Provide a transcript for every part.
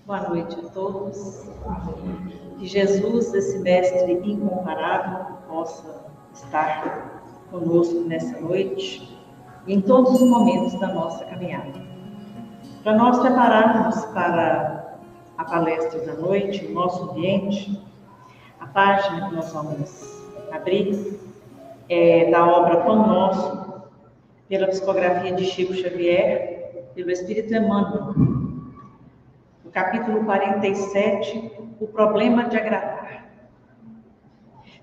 Boa noite a todos. Que Jesus, esse mestre incomparável, possa estar conosco nessa noite e em todos os momentos da nossa caminhada. Para nós prepararmos para a palestra da noite, o nosso ambiente, a página que nós vamos abrir é da obra Pão Nosso, pela psicografia de Chico Xavier, pelo Espírito Emmanuel. No capítulo 47, o problema de agradar.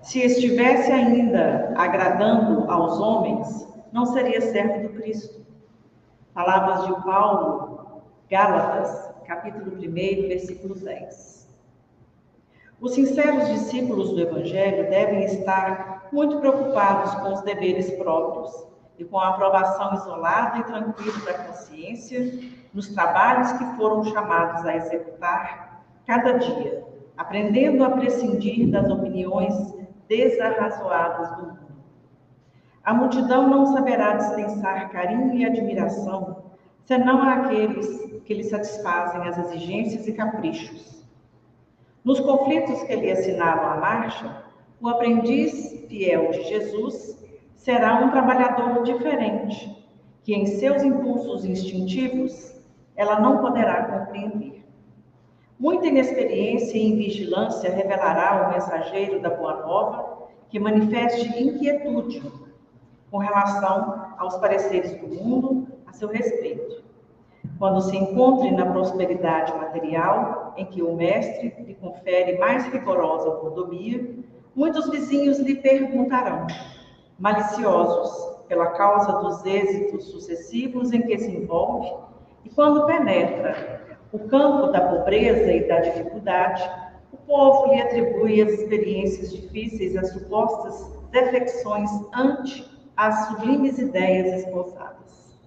Se estivesse ainda agradando aos homens, não seria servo do Cristo. Palavras de Paulo, Gálatas, capítulo 1, versículo 10. Os sinceros discípulos do Evangelho devem estar muito preocupados com os deveres próprios e com a aprovação isolada e tranquila da consciência nos trabalhos que foram chamados a executar cada dia, aprendendo a prescindir das opiniões desarrazoadas do mundo. A multidão não saberá dispensar carinho e admiração, senão àqueles que lhe satisfazem as exigências e caprichos. Nos conflitos que lhe assinalam a marcha, o aprendiz fiel de Jesus será um trabalhador diferente, que em seus impulsos instintivos ela não poderá compreender. Muita inexperiência e invigilância revelará ao mensageiro da Boa Nova que manifeste inquietude com relação aos pareceres do mundo a seu respeito. Quando se encontre na prosperidade material, em que o mestre lhe confere mais rigorosa mordomia, muitos vizinhos lhe perguntarão, maliciosos pela causa dos êxitos sucessivos em que se envolve, e quando penetra o campo da pobreza e da dificuldade, o povo lhe atribui as experiências difíceis, as supostas defecções ante as sublimes ideias esboçadas.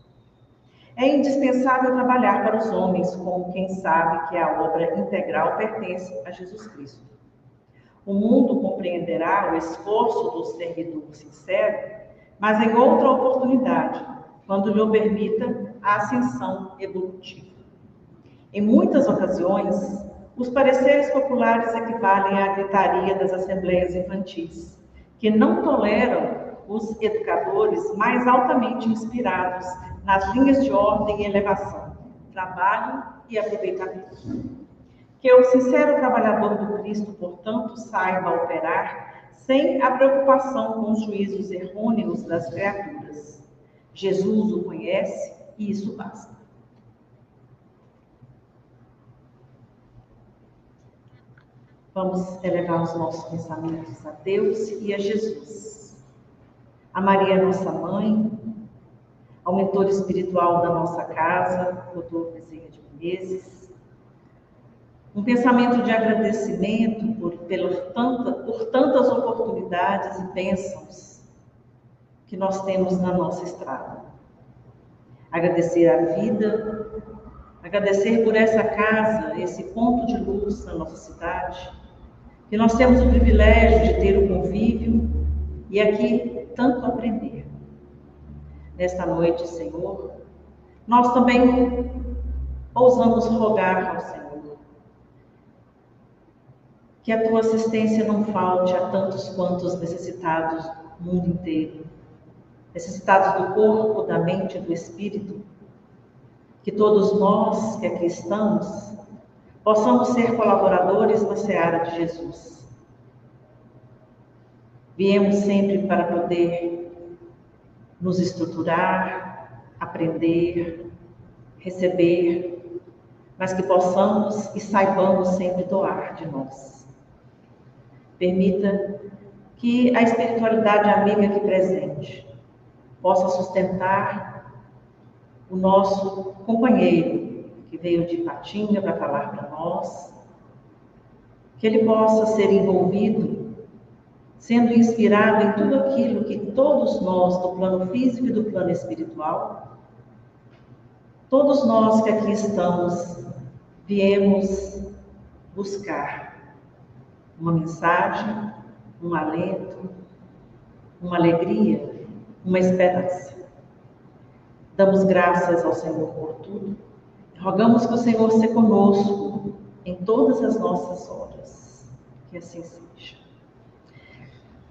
É indispensável trabalhar para os homens como quem sabe que a obra integral pertence a Jesus Cristo. O mundo compreenderá o esforço do servidor sincero, mas em outra oportunidade, quando lhe permita a ascensão evolutiva. Em muitas ocasiões, os pareceres populares equivalem à gritaria das assembleias infantis, que não toleram os educadores mais altamente inspirados nas linhas de ordem e elevação, trabalho e aproveitamento. Que o sincero trabalhador do Cristo, portanto, saiba operar sem a preocupação com os juízos errôneos das criaturas. Jesus o conhece e isso basta. Vamos elevar os nossos pensamentos a Deus e a Jesus, a Maria, nossa mãe, ao mentor espiritual da nossa casa, Dr. Bezerra de Menezes. Um pensamento de agradecimento por tantas oportunidades e bênçãos que nós temos na nossa estrada. Agradecer a vida, agradecer por essa casa, esse ponto de luz na nossa cidade, que nós temos o privilégio de ter o convívio e aqui tanto aprender. Nesta noite, Senhor, nós também ousamos rogar ao Senhor que a tua assistência não falte a tantos quantos necessitados no mundo inteiro, necessitados do corpo, da mente e do espírito, que todos nós que aqui estamos possamos ser colaboradores na seara de Jesus. Viemos sempre para poder nos estruturar, aprender, receber, mas que possamos e saibamos sempre doar de nós. Permita que a espiritualidade amiga aqui presente possa sustentar o nosso companheiro que veio de Ipatinga para falar para nós, que ele possa ser envolvido, sendo inspirado em tudo aquilo que todos nós, do plano físico e do plano espiritual, todos nós que aqui estamos, viemos buscar uma mensagem, um alento, uma alegria, uma esperança. Damos graças ao Senhor por tudo. Rogamos que o Senhor seja conosco em todas as nossas horas. Que assim seja.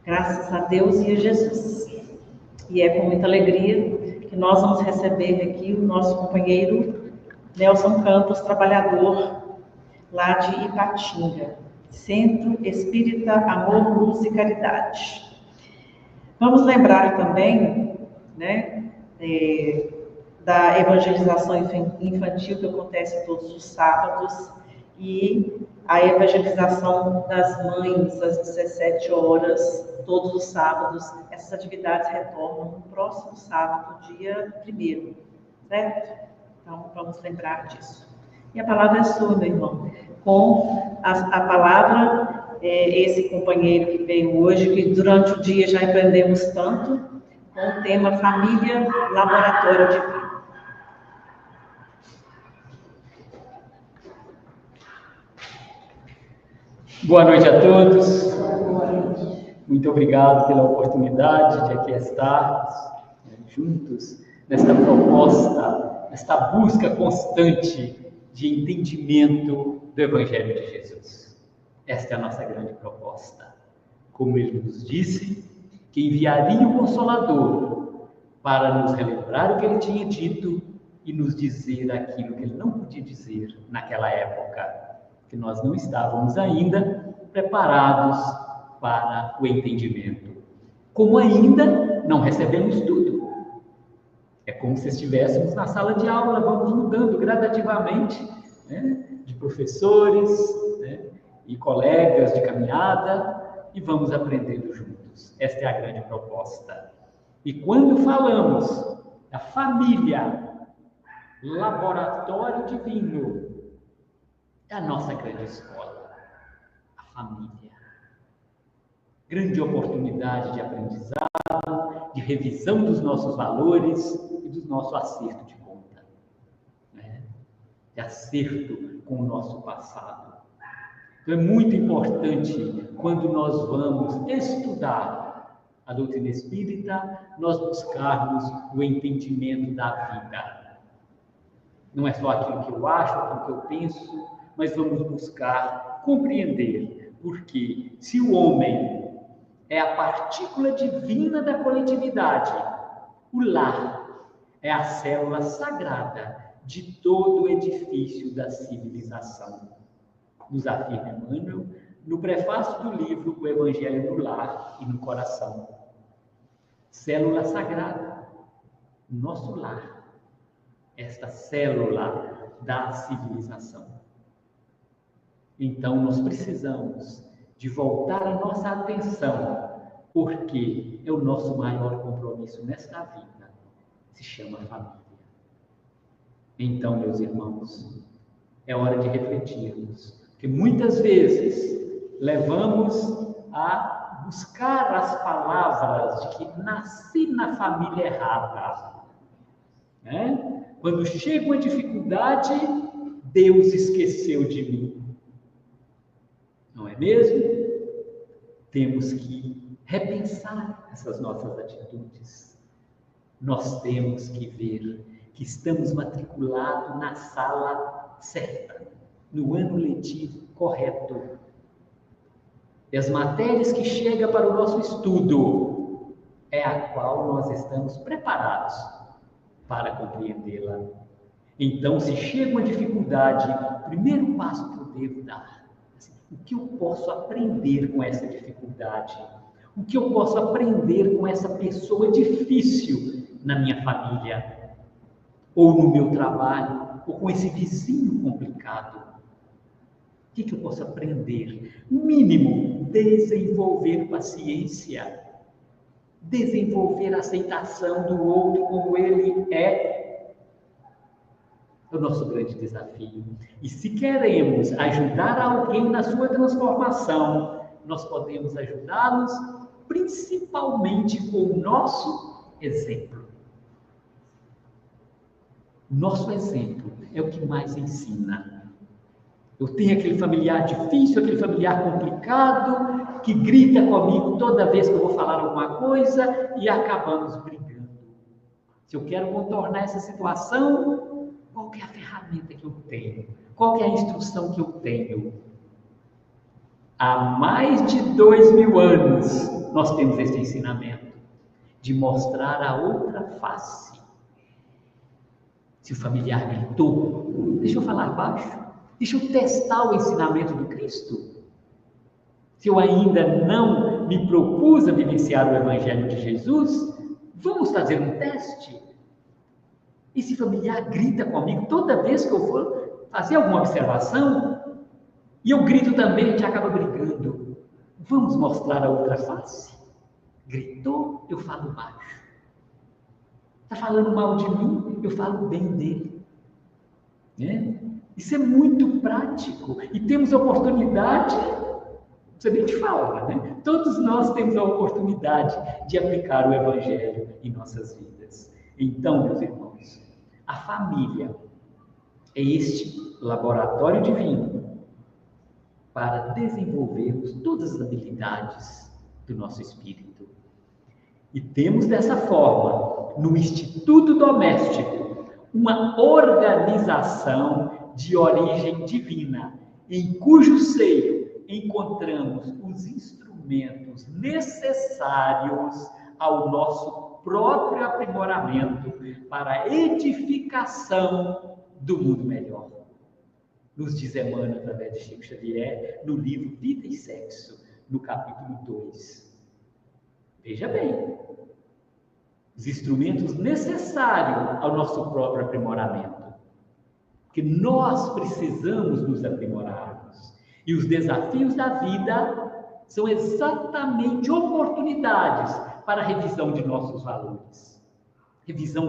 Graças a Deus e a Jesus. E é com muita alegria que nós vamos receber aqui o nosso companheiro Nelson Campos, trabalhador lá de Ipatinga, Centro Espírita Amor, Luz e Caridade. Vamos lembrar também, né, da evangelização infantil que acontece todos os sábados e a evangelização das mães às 17 horas, todos os sábados. Essas atividades retornam no próximo sábado, dia 1º, certo? Então, vamos lembrar disso. E a palavra é sua, meu irmão. Com a palavra, esse companheiro que veio hoje, que durante o dia já aprendemos tanto, com o tema Família, Laboratório Divino. Boa noite a todos. Muito obrigado pela oportunidade de aqui estarmos juntos nesta proposta, nesta busca constante de entendimento do Evangelho de Jesus. Esta é a nossa grande proposta. Como ele nos disse, que enviaria o Consolador para nos relembrar o que ele tinha dito e nos dizer aquilo que ele não podia dizer naquela época, que nós não estávamos ainda preparados para o entendimento. Como ainda não recebemos tudo. É como se estivéssemos na sala de aula, vamos mudando gradativamente, né, de professores, né, e colegas de caminhada, e vamos aprendendo juntos. Esta é a grande proposta. E quando falamos da família, laboratório divino, é a nossa grande escola, a família. Grande oportunidade de aprendizado, de revisão dos nossos valores e do nosso acerto de conta, né? De acerto com o nosso passado. Então é muito importante, quando nós vamos estudar a doutrina espírita, nós buscarmos o entendimento da vida. Não é só aquilo que eu acho, aquilo que eu penso, mas vamos buscar compreender, porque se o homem é a partícula divina da coletividade, o lar é a célula sagrada de todo o edifício da civilização. Nos afirma Emmanuel no prefácio do livro O Evangelho no Lar e no Coração. Célula sagrada, nosso lar, esta célula da civilização. Então, nós precisamos de voltar a nossa atenção, porque é o nosso maior compromisso nesta vida, se chama família. Então, meus irmãos, é hora de refletirmos, porque muitas vezes levamos a buscar as palavras de que nasci na família errada, né? Quando chega uma dificuldade, Deus esqueceu de mim. Não é mesmo? Temos que repensar essas nossas atitudes. Nós temos que ver que estamos matriculados na sala certa, no ano letivo correto. E as matérias que chegam para o nosso estudo é a qual nós estamos preparados para compreendê-la. Então, se chega uma dificuldade, o primeiro passo que eu devo dar: o que eu posso aprender com essa dificuldade? O que eu posso aprender com essa pessoa difícil na minha família? Ou no meu trabalho? Ou com esse vizinho complicado? O que eu posso aprender? No mínimo, desenvolver paciência. Desenvolver a aceitação do outro como ele é. É o nosso grande desafio. E se queremos ajudar alguém na sua transformação, nós podemos ajudá-los principalmente com o nosso exemplo. Nosso exemplo é o que mais ensina. Eu tenho aquele familiar difícil, aquele familiar complicado, que grita comigo toda vez que eu vou falar alguma coisa e acabamos brigando. Se eu quero contornar essa situação, qual que é a ferramenta que eu tenho? Qual que é a instrução que eu tenho? Há mais de 2000 anos nós temos esse ensinamento de mostrar a outra face. Se o familiar gritou, deixa eu falar baixo, deixa eu testar o ensinamento do Cristo. Se eu ainda não me propus a vivenciar o Evangelho de Jesus, vamos fazer um teste. Esse familiar grita comigo toda vez que eu for fazer alguma observação, e eu grito também, a gente acaba brigando. Vamos mostrar a outra face. Gritou, eu falo baixo. Está falando mal de mim, eu falo bem dele. Isso é muito prático. E temos a oportunidade, você nem te fala, né? Todos nós temos a oportunidade de aplicar o Evangelho em nossas vidas. Então, meus irmãos, a família é este laboratório divino para desenvolvermos todas as habilidades do nosso espírito. E temos dessa forma, no Instituto Doméstico, uma organização de origem divina, em cujo seio encontramos os instrumentos necessários ao nosso próprio aprimoramento para a edificação do mundo melhor. Nos diz Emmanuel, através de Chico Xavier, no livro Vida e Sexo, no capítulo 2. Veja bem, os instrumentos necessários ao nosso próprio aprimoramento. Porque nós precisamos nos aprimorarmos. E os desafios da vida são exatamente oportunidades para a revisão de nossos valores. Revisão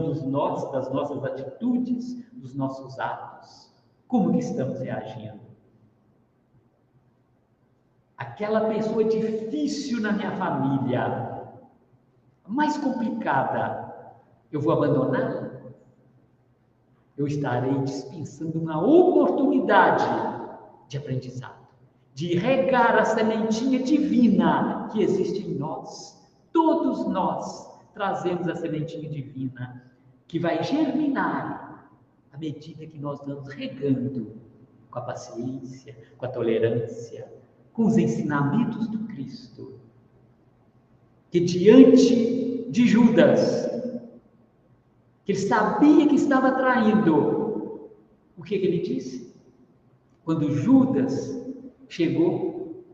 das nossas atitudes, dos nossos atos. Como que estamos reagindo? Aquela pessoa difícil na minha família, mais complicada, eu vou abandoná-la? Eu estarei dispensando uma oportunidade de aprendizado, de regar a sementinha divina que existe em nós. Todos nós trazemos a sementinha divina que vai germinar à medida que nós vamos regando com a paciência, com a tolerância, com os ensinamentos do Cristo. Que diante de Judas, que ele sabia que estava traindo, o que ele disse? Quando Judas chegou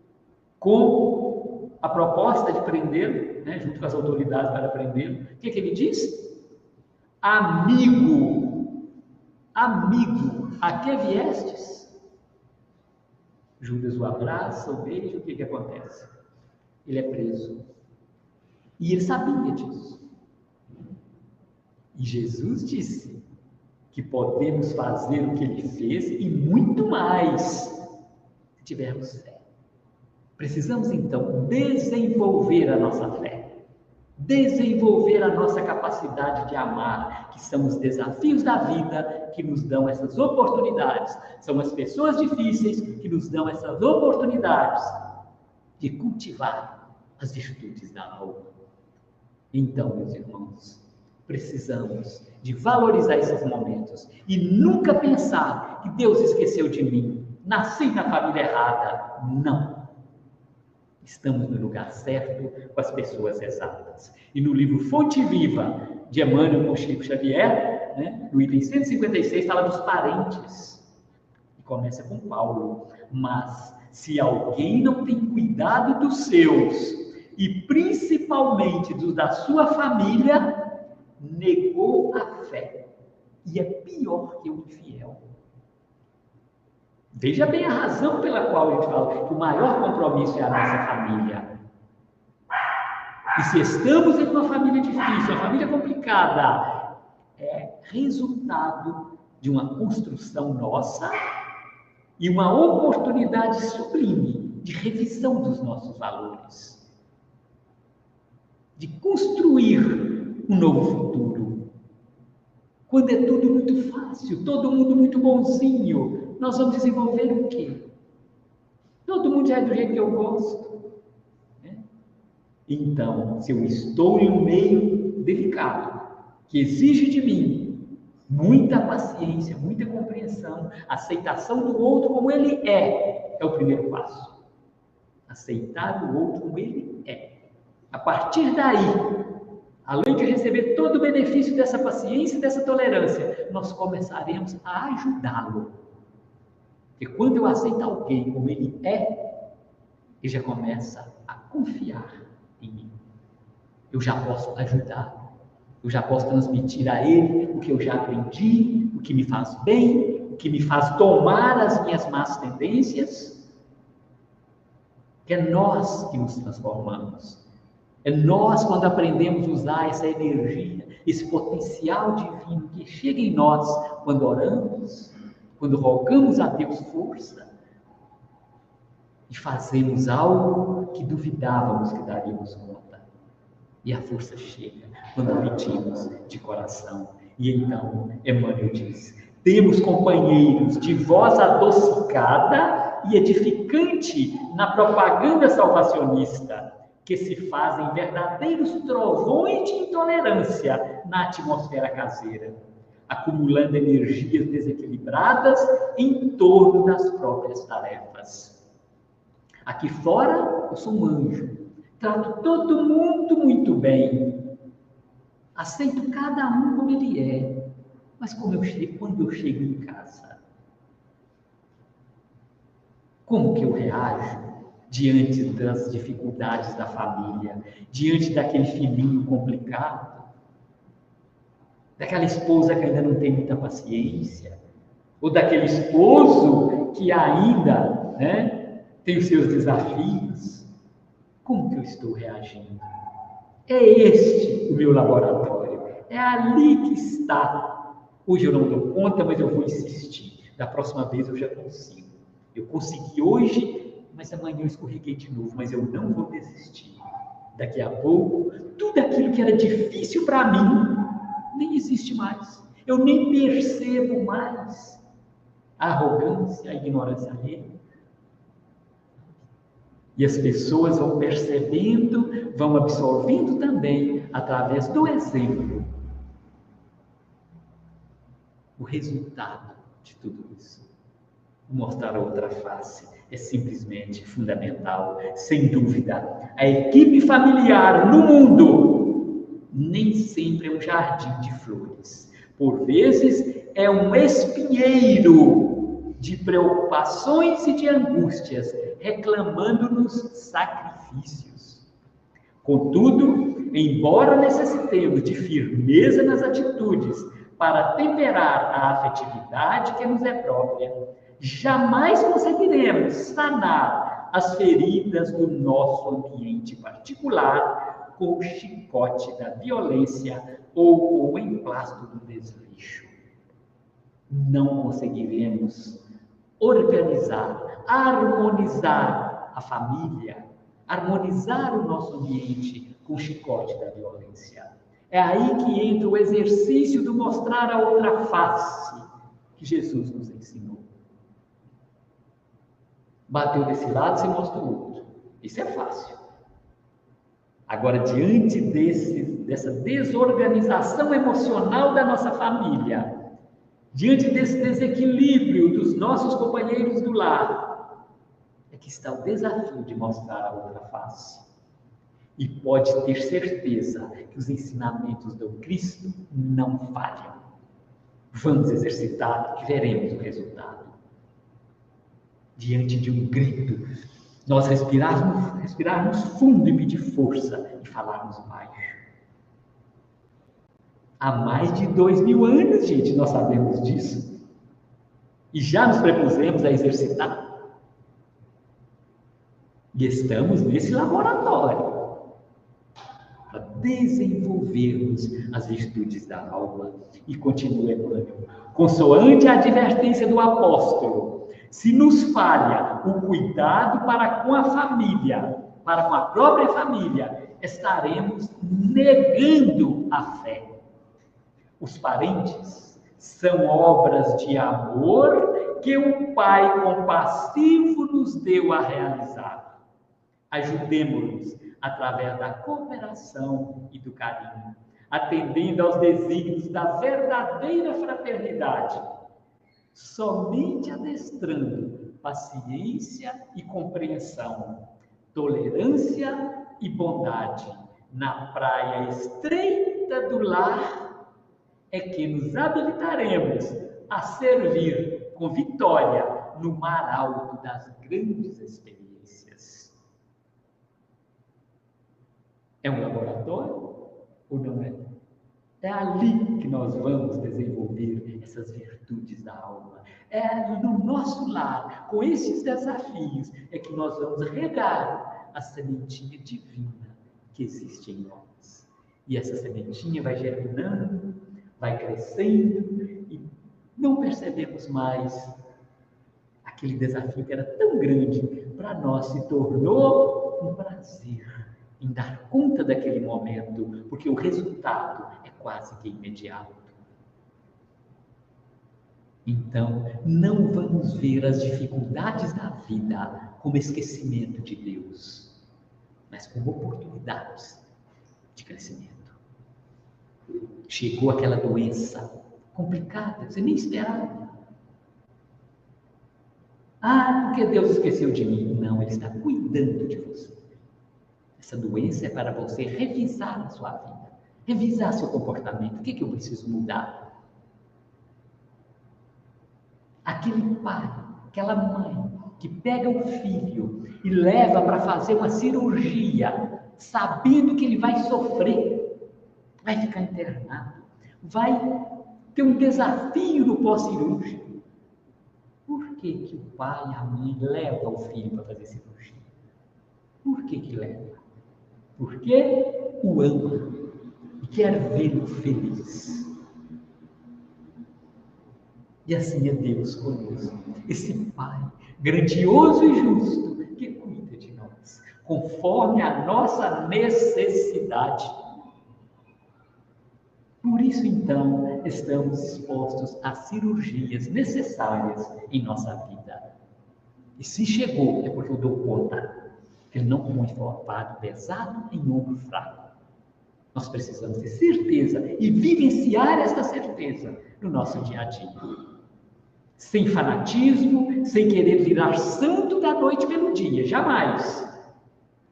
com a proposta de prendê-lo, junto com as autoridades para prendê-lo, o que ele disse? Amigo, a que viestes? Judas o abraça, o beija, o que acontece? Ele é preso. E ele sabia disso. E Jesus disse que podemos fazer o que ele fez e muito mais, se tivermos fé. Precisamos, então, desenvolver a nossa fé, desenvolver a nossa capacidade de amar, que são os desafios da vida que nos dão essas oportunidades. São as pessoas difíceis que nos dão essas oportunidades de cultivar as virtudes da alma. Então, meus irmãos, precisamos de valorizar esses momentos e nunca pensar que Deus esqueceu de mim, nasci na família errada. Não. Estamos no lugar certo, com as pessoas exatas. E no livro Fonte Viva, de Emmanuel com Chico Xavier, no item 156, fala dos parentes. E começa com Paulo. Mas, se alguém não tem cuidado dos seus, e principalmente dos da sua família, negou a fé e é pior que o infiel. Veja bem a razão pela qual a gente fala que o maior compromisso é a nossa família. E se estamos em uma família difícil, uma família complicada, é resultado de uma construção nossa e uma oportunidade sublime de revisão dos nossos valores, de construir um novo futuro. Quando é tudo muito fácil, todo mundo muito bonzinho, nós vamos desenvolver o quê? Todo mundo já é do jeito que eu gosto. Então, se eu estou em um meio delicado, que exige de mim Muita paciência, muita compreensão, aceitação do outro como ele é o primeiro passo. Aceitar o outro como ele é. A partir daí, além de receber todo o benefício dessa paciência e dessa tolerância, nós começaremos a ajudá-lo. Porque quando eu aceito alguém como ele é, ele já começa a confiar em mim. Eu já posso ajudá-lo. Eu já posso transmitir a ele o que eu já aprendi, o que me faz bem, o que me faz tomar as minhas más tendências. Que é nós que nos transformamos. É nós, quando aprendemos a usar essa energia, esse potencial divino que chega em nós quando oramos, quando rogamos a Deus força e fazemos algo que duvidávamos que daríamos conta. E a força chega quando pedimos de coração. E então, Emmanuel diz: temos companheiros de voz adocicada e edificante na propaganda salvacionista, que se fazem verdadeiros trovões de intolerância na atmosfera caseira, acumulando energias desequilibradas em torno das próprias tarefas. Aqui fora, eu sou um anjo, trato todo mundo muito bem, aceito cada um como ele é, mas quando eu chego em casa, como que eu reajo diante das dificuldades da família, diante daquele filhinho complicado, daquela esposa que ainda não tem muita paciência, ou daquele esposo que ainda, tem os seus desafios? Como que eu estou reagindo? É este o meu laboratório, é ali que está. Hoje eu não dou conta, mas eu vou insistir. Da próxima vez eu já consigo. Eu consegui hoje, mas amanhã eu escorreguei de novo, mas eu não vou desistir. Daqui a pouco, tudo aquilo que era difícil para mim, nem existe mais. Eu nem percebo mais a arrogância, a ignorância alheia. E as pessoas vão percebendo, vão absorvendo também, através do exemplo, o resultado de tudo isso. Mostrar a outra face é simplesmente fundamental, sem dúvida. A equipe familiar no mundo nem sempre é um jardim de flores. Por vezes é um espinheiro de preocupações e de angústias, reclamando-nos sacrifícios. Contudo, embora necessitemos de firmeza nas atitudes para temperar a afetividade que nos é própria, jamais conseguiremos sanar as feridas do nosso ambiente particular com o chicote da violência ou com o emplasto do desleixo. Não conseguiremos organizar, harmonizar a família, harmonizar o nosso ambiente com o chicote da violência. É aí que entra o exercício do mostrar a outra face que Jesus nos ensinou. Bateu desse lado, você mostra o outro. Isso é fácil. Agora, diante dessa desorganização emocional da nossa família, diante desse desequilíbrio dos nossos companheiros do lar, é que está o desafio de mostrar a outra face. E pode ter certeza que os ensinamentos do Cristo não falham. Vamos exercitar, que veremos o resultado. Diante de um grito, nós respirarmos fundo e pedir força e falarmos baixo. Há mais de 2000 anos, gente, nós sabemos disso. E já nos propusemos a exercitar. E estamos nesse laboratório para desenvolvermos as virtudes da alma. E continua Emmanuel, consoante a advertência do apóstolo, se nos falha o cuidado para com a família, para com a própria família, estaremos negando a fé. Os parentes são obras de amor que o Pai compassivo nos deu a realizar. Ajudemo-los através da cooperação e do carinho, atendendo aos desígnios da verdadeira fraternidade, somente adestrando paciência e compreensão, tolerância e bondade na praia estreita do lar, é que nos habilitaremos a servir com vitória no mar alto das grandes experiências. É um laboratório ou não é? É ali que nós vamos desenvolver essas virtudes da alma. É no nosso lar, com esses desafios, é que nós vamos regar a sementinha divina que existe em nós. E essa sementinha vai germinando, vai crescendo e não percebemos mais aquele desafio que era tão grande, para nós se tornou um prazer em dar conta daquele momento, porque o resultado é quase que imediato. Então, não vamos ver as dificuldades da vida como esquecimento de Deus, mas como oportunidades de crescimento. Chegou aquela doença complicada, você nem esperava. Ah, porque Deus esqueceu de mim. Não, Ele está cuidando de você. Essa doença é para você revisar a sua vida, revisar seu comportamento. O que eu preciso mudar? Aquele pai, aquela mãe que pega o filho e leva para fazer uma cirurgia, sabendo que ele vai sofrer, vai ficar internado, vai ter um desafio no pós-cirúrgico. Por que o pai e a mãe levam o filho para fazer cirurgia? Por que leva? Porque o ama e quer vê-lo feliz. E assim é Deus conosco, esse Pai grandioso e justo que cuida de nós, conforme a nossa necessidade. Por isso, então, estamos expostos às cirurgias necessárias em nossa vida. E se chegou, é porque eu dou conta. Ele não põe fardo pesado em ombro fraco. Nós precisamos ter certeza e vivenciar esta certeza no nosso dia a dia. Sem fanatismo, sem querer virar santo da noite pelo dia, jamais.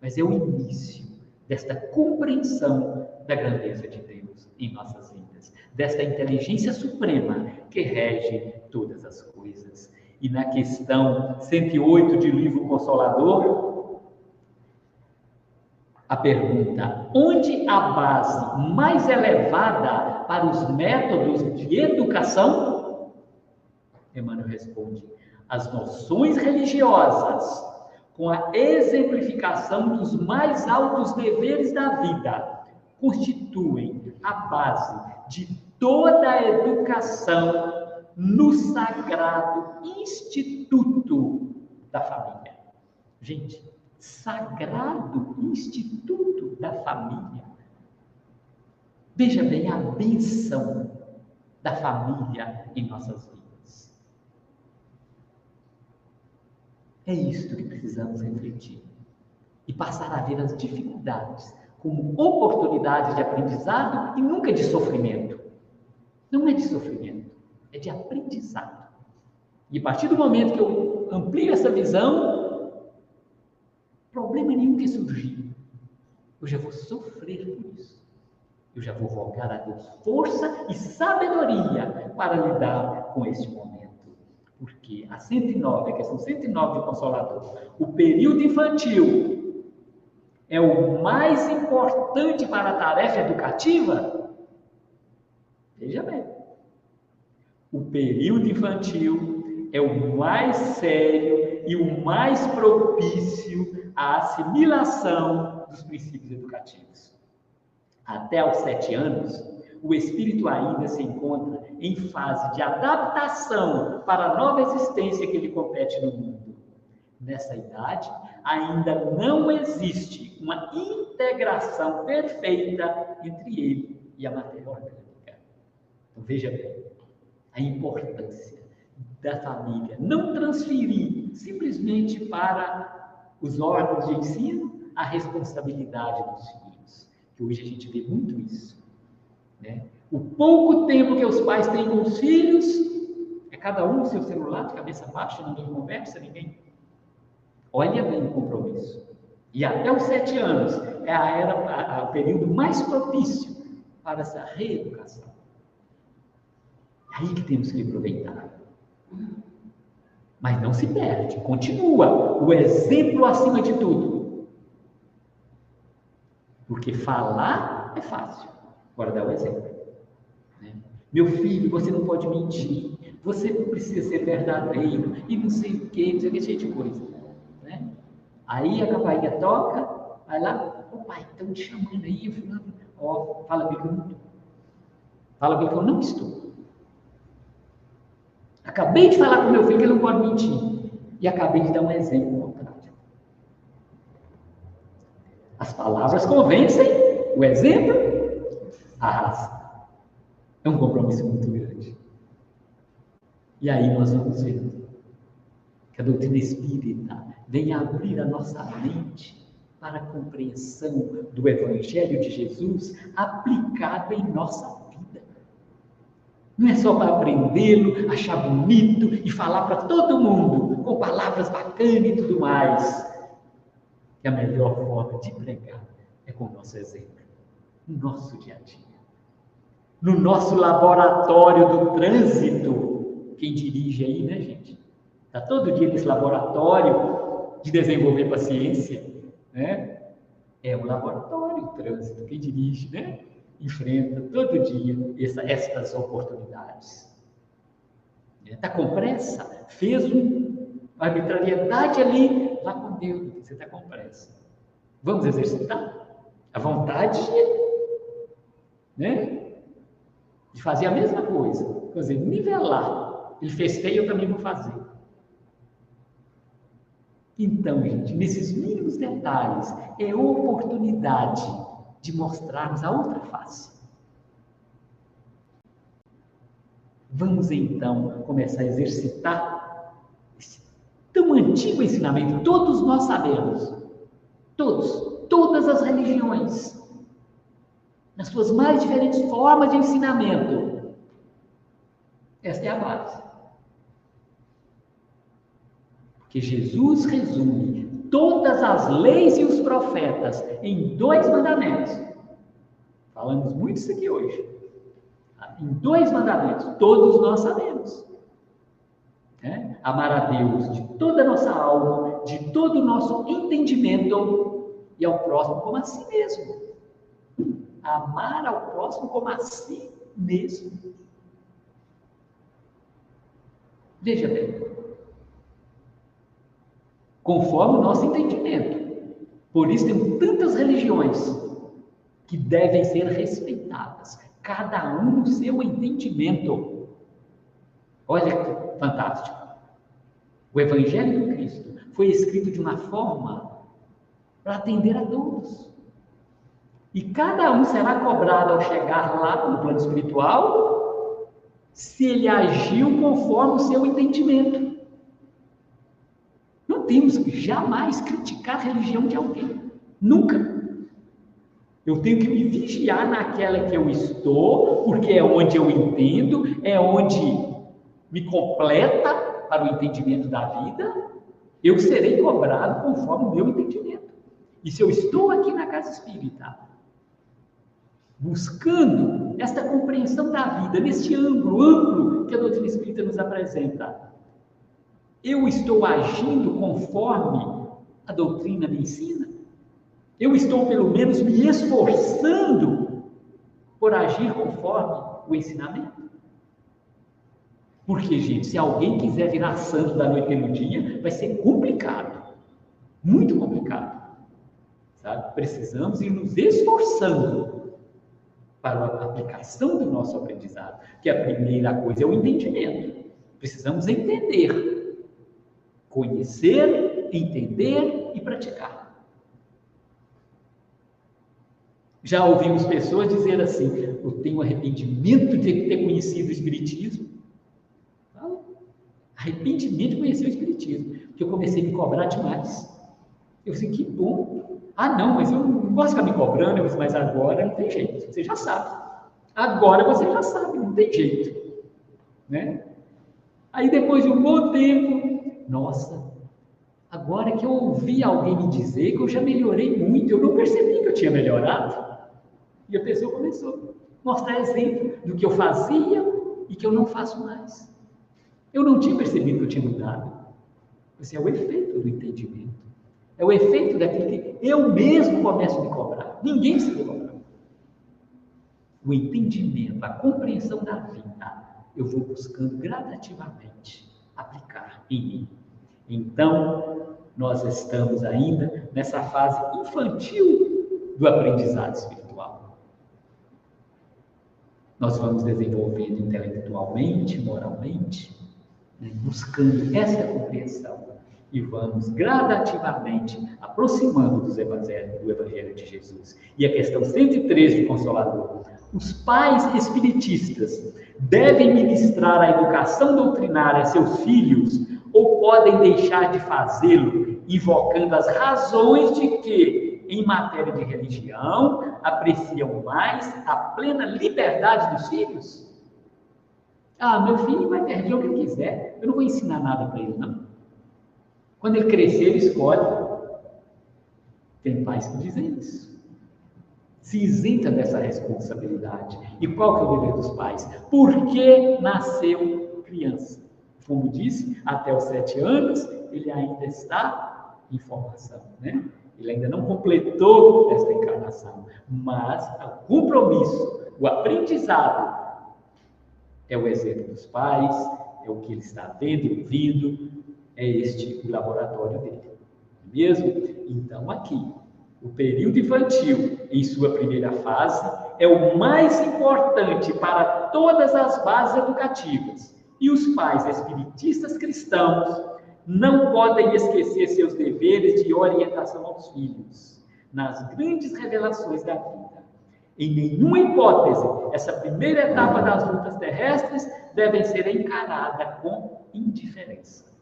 Mas é o início desta compreensão da grandeza de Deus em nossas vidas, desta inteligência suprema que rege todas as coisas. E na questão 108 de Livro Consolador, a pergunta: onde a base mais elevada para os métodos de educação? Emmanuel responde: as noções religiosas, com a exemplificação dos mais altos deveres da vida, constituem a base de toda a educação no sagrado instituto da família. Gente, sagrado instituto da família. Veja bem a bênção da família em nossas vidas. É isto que precisamos refletir e passar a ver as dificuldades como oportunidades de aprendizado e nunca de sofrimento. Não é de sofrimento, é de aprendizado. E a partir do momento que eu amplio essa visão, problema nenhum que surgir, eu já vou sofrer por isso. Eu já vou rogar a Deus força e sabedoria para lidar com este momento. Porque a 109, a questão 109 do Consolador, o período infantil é o mais importante para a tarefa educativa? Veja bem. O período infantil é o mais sério e o mais propício à assimilação dos princípios educativos. Até aos 7 anos, o espírito ainda se encontra em fase de adaptação para a nova existência que lhe compete no mundo. Nessa idade, ainda não existe uma integração perfeita entre ele e a matéria orgânica. Então, veja bem a importância da família não transferir simplesmente para os órgãos de ensino a responsabilidade dos filhos, que hoje a gente vê muito isso. né? O pouco tempo que os pais têm com os filhos, é cada um no seu celular, de cabeça baixa, ninguém conversa, ninguém... Olha bem o compromisso. E até os 7 anos é o período mais propício para essa reeducação. É aí que temos que aproveitar. Mas não se perde, continua. O exemplo acima de tudo. Porque falar é fácil. Agora dá o exemplo. Né? Meu filho, você não pode mentir. Você precisa ser verdadeiro. E não sei o que, cheio de coisa. Né? Aí a campainha toca, vai lá, ô pai, estão me chamando aí, fulano. Ó, fala comigo que eu não estou. Fala comigo que eu não estou. Acabei de falar com meu filho que ele não pode mentir. E acabei de dar um exemplo contrário. As palavras convencem, o exemplo arrasta. É um compromisso muito grande. E aí nós vamos ver que a doutrina espírita vem abrir a nossa mente para a compreensão do Evangelho de Jesus aplicado em nossa vida. Não é só para aprendê-lo, achar bonito e falar para todo mundo, com palavras bacanas e tudo mais. Que a melhor forma de pregar é com o nosso exemplo, no nosso dia a dia. No nosso laboratório do trânsito. Quem dirige aí, né, gente? Está todo dia nesse laboratório de desenvolver paciência, né? É um laboratório, o trânsito. Quem dirige, né? Enfrenta todo dia essas oportunidades. Está com pressa? Fez uma arbitrariedade ali, vá com Deus, você está com pressa. Vamos exercitar a vontade, né? De fazer a mesma coisa, quer dizer, nivelar. Ele fez feio, eu também vou fazer. Então, gente, nesses mínimos detalhes, é oportunidade de mostrarmos a outra face. Vamos, então, começar a exercitar esse tão antigo ensinamento. Todos nós sabemos, todas as religiões, nas suas mais diferentes formas de ensinamento. Esta é a base. Porque Jesus resume todas as leis e os profetas em 2 mandamentos. Falamos muito isso aqui hoje. Em 2 mandamentos, todos nós sabemos. Né? Amar a Deus de toda a nossa alma, de todo o nosso entendimento e ao próximo como a si mesmo. Amar ao próximo como a si mesmo. Veja bem, conforme o nosso entendimento. Por isso temos tantas religiões que devem ser respeitadas, cada um no seu entendimento. Olha que fantástico. O Evangelho do Cristo foi escrito de uma forma para atender a todos. E cada um será cobrado ao chegar lá no plano espiritual, se ele agiu conforme o seu entendimento. Não temos que jamais criticar a religião de alguém. Nunca. Eu tenho que me vigiar naquela que eu estou, porque é onde eu entendo, é onde me completa para o entendimento da vida. Eu serei cobrado conforme o meu entendimento. E se eu estou aqui na casa espírita, buscando esta compreensão da vida, neste ângulo amplo que a doutrina espírita nos apresenta, eu estou agindo conforme a doutrina me ensina? Eu estou, pelo menos, me esforçando por agir conforme o ensinamento? Porque, gente, se alguém quiser virar santo da noite pelo dia, vai ser complicado. Muito complicado. Sabe? Precisamos ir nos esforçando para a aplicação do nosso aprendizado. Que a primeira coisa é o entendimento. Precisamos entender. Conhecer, entender e praticar. Já ouvimos pessoas dizer assim: eu tenho arrependimento de ter conhecido o Espiritismo. Arrependimento de conhecer o Espiritismo, porque eu comecei a me cobrar demais. Eu disse, que bom. Ah, não, mas eu não gosto de ficar me cobrando. Eu disse, mas agora não tem jeito, você já sabe. Agora você já sabe, não tem jeito, né? Aí depois de um bom tempo, nossa, agora que eu ouvi alguém me dizer que eu já melhorei muito, eu não percebi que eu tinha melhorado. E a pessoa começou a mostrar exemplo do que eu fazia e que eu não faço mais. Eu não tinha percebido que eu tinha mudado. Esse é o efeito do entendimento. É o efeito daquilo que eu mesmo começo a me cobrar. Ninguém se cobra. O entendimento, a compreensão da vida, eu vou buscando gradativamente aplicar em mim. Então, nós estamos ainda nessa fase infantil do aprendizado espiritual. Nós vamos desenvolvendo intelectualmente, moralmente, buscando essa compreensão e vamos gradativamente aproximando do Evangelho de Jesus. E a questão 113 do Consolador. Os pais espiritistas devem ministrar a educação doutrinária a seus filhos ou podem deixar de fazê-lo, invocando as razões de que, em matéria de religião, apreciam mais a plena liberdade dos filhos? Ah, meu filho vai ter religião que ele quiser, eu não vou ensinar nada para ele, não. Quando ele crescer, ele escolhe. Tem pais que dizem isso. Se isenta dessa responsabilidade. E qual que é o dever dos pais? Porque nasceu criança. Como disse, até os 7 anos, ele ainda está em formação, né? Ele ainda não completou esta encarnação. Mas o compromisso, o aprendizado, é o exemplo dos pais, é o que ele está vendo e ouvindo, é este o laboratório dele. Mesmo? Então, aqui, o período infantil, em sua primeira fase, é o mais importante para todas as bases educativas. E os pais espiritistas cristãos não podem esquecer seus deveres de orientação aos filhos, nas grandes revelações da vida. Em nenhuma hipótese, essa primeira etapa das lutas terrestres deve ser encarada com indiferença.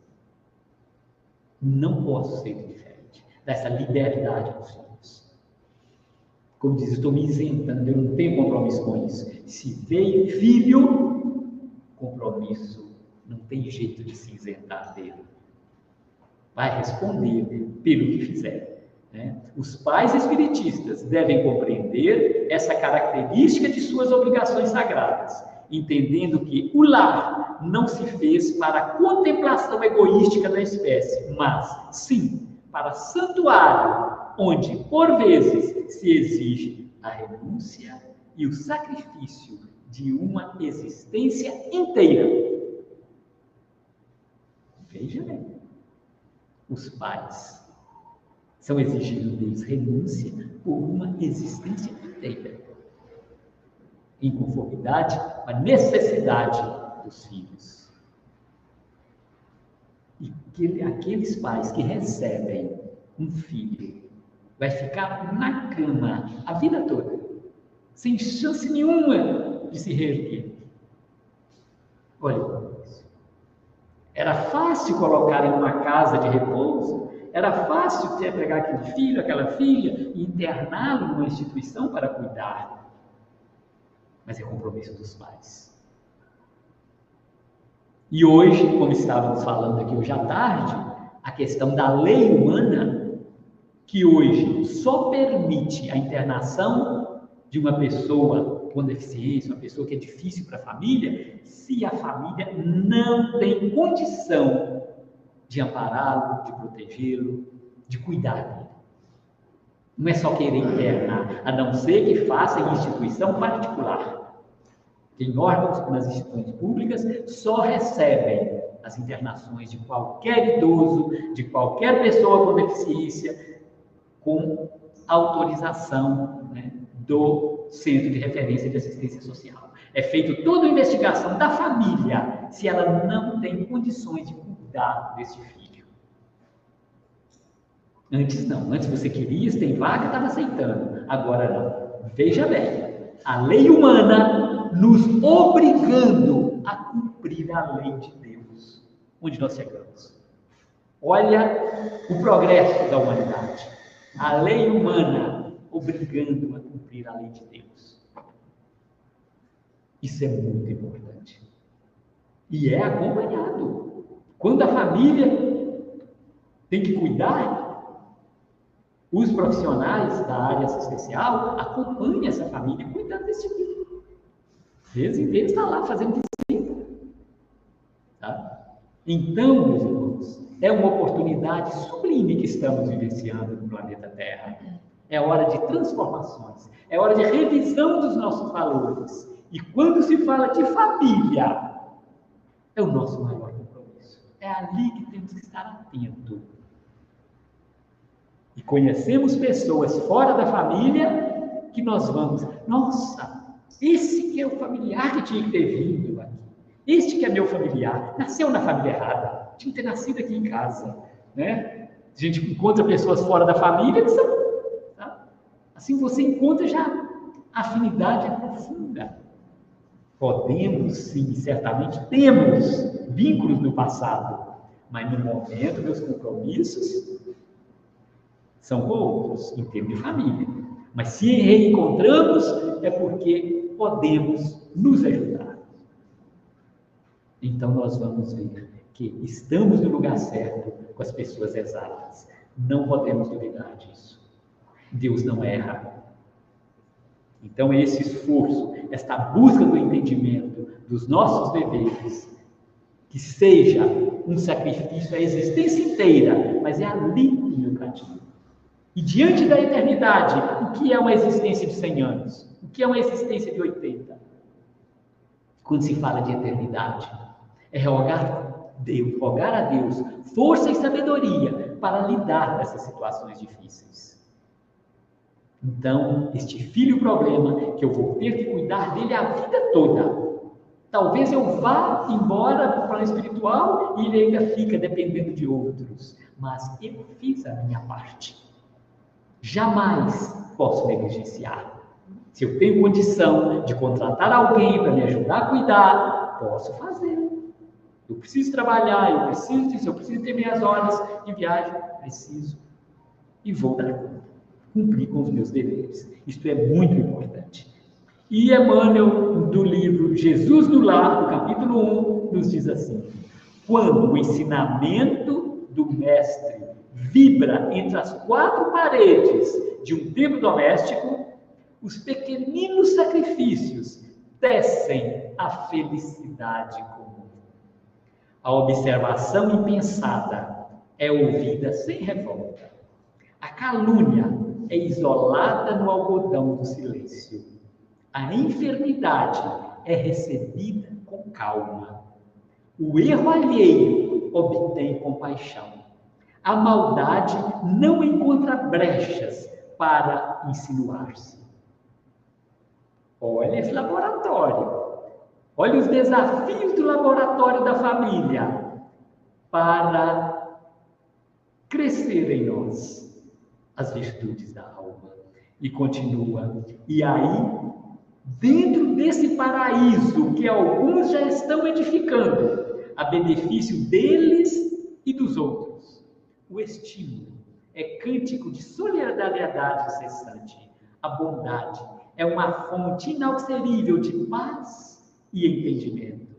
Não posso ser indiferente dessa liberdade dos filhos. Como diz, estou me isentando, eu não tenho compromisso com isso. Se veio filho, compromisso, não tem jeito de se isentar dele. Vai responder pelo que fizer. Né? Os pais espiritistas devem compreender essa característica de suas obrigações sagradas, entendendo que o lar não se fez para a contemplação egoística da espécie, mas, sim, para santuário, onde, por vezes, se exige a renúncia e o sacrifício de uma existência inteira. Veja bem, os pais são exigidos deles renúncia por uma existência inteira, em conformidade com a necessidade dos filhos. E aqueles pais que recebem um filho vai ficar na cama a vida toda, sem chance nenhuma de se reerguer. Olha, era fácil colocar em uma casa de repouso, era fácil pegar aquele filho, aquela filha e interná-lo numa instituição para cuidar. Mas é compromisso dos pais. E hoje, como estávamos falando aqui hoje à tarde, a questão da lei humana, que hoje só permite a internação de uma pessoa com deficiência, uma pessoa que é difícil para a família, se a família não tem condição de ampará-lo, de protegê-lo, de cuidar dele. Não é só querer internar, a não ser que faça em instituição particular. Em órgãos, nas instituições públicas, só recebem as internações de qualquer idoso, de qualquer pessoa com deficiência, com autorização, né, do Centro de Referência de Assistência Social. É feita toda a investigação da família, se ela não tem condições de cuidar desse filho. Antes não, antes você queria, tem vaga, estava aceitando. Agora não. Veja bem, a lei humana nos obrigando a cumprir a lei de Deus. Onde nós chegamos? Olha o progresso da humanidade. A lei humana obrigando a cumprir a lei de Deus. Isso é muito importante. E é acompanhado. Quando a família tem que cuidar, os profissionais da área assistencial acompanham essa família cuidando desse filho. Às vezes está lá fazendo visita. Tá? Então, meus irmãos, é uma oportunidade sublime que estamos vivenciando no planeta Terra. É hora de transformações, é hora de revisão dos nossos valores. E quando se fala de família, é o nosso maior compromisso. É ali que temos que estar atentos. E conhecemos pessoas fora da família que nós vamos, nossa, esse que é o familiar que tinha que ter vindo aqui. Este que é meu familiar, nasceu na família errada, tinha que ter nascido aqui em casa, né? A gente encontra pessoas fora da família que são, tá? Assim você encontra já afinidade profunda. Podemos, sim, certamente temos vínculos no passado, mas no momento meus compromissos são com outros, em termos de família. Mas se reencontramos, é porque podemos nos ajudar. Então nós vamos ver que estamos no lugar certo com as pessoas exatas. Não podemos duvidar disso. Deus não erra. Então esse esforço, esta busca do entendimento dos nossos deveres, que seja um sacrifício a existência inteira, mas é ali o meu caminho. E diante da eternidade, o que é uma existência de 100 anos? O que é uma existência de 80? Quando se fala de eternidade, é rogar a Deus força e sabedoria para lidar com essas situações difíceis. Então, este filho problema, que eu vou ter que cuidar dele a vida toda. Talvez eu vá embora para o plano espiritual e ele ainda fica dependendo de outros. Mas eu fiz a minha parte. Jamais posso negligenciar. Se eu tenho condição de contratar alguém para me ajudar a cuidar, posso fazer. Eu preciso trabalhar, eu preciso disso, eu preciso ter minhas horas de viagem, preciso. E vou dar conta. Cumprir com os meus deveres. Isto é muito importante. E Emmanuel, do livro Jesus no Lar, no capítulo 1, nos diz assim: quando o ensinamento do mestre vibra entre as 4 paredes de um templo doméstico, os pequeninos sacrifícios tecem a felicidade comum. A observação impensada é ouvida sem revolta. A calúnia é isolada no algodão do silêncio. A enfermidade é recebida com calma. O erro alheio obtém compaixão. A maldade não encontra brechas para insinuar-se. Olha esse laboratório. Olha os desafios do laboratório da família para crescer em nós as virtudes da alma. E continua. E aí, dentro desse paraíso que alguns já estão edificando, a benefício deles e dos outros, o estímulo é cântico de solidariedade incessante. A bondade é uma fonte inauxerível de paz e entendimento.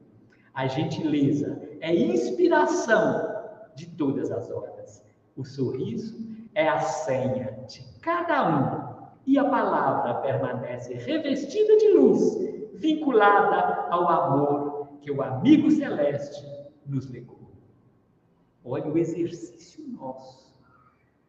A gentileza é inspiração de todas as horas. O sorriso é a senha de cada um. E a palavra permanece revestida de luz, vinculada ao amor que o amigo celeste nos legou. Olha o exercício nosso,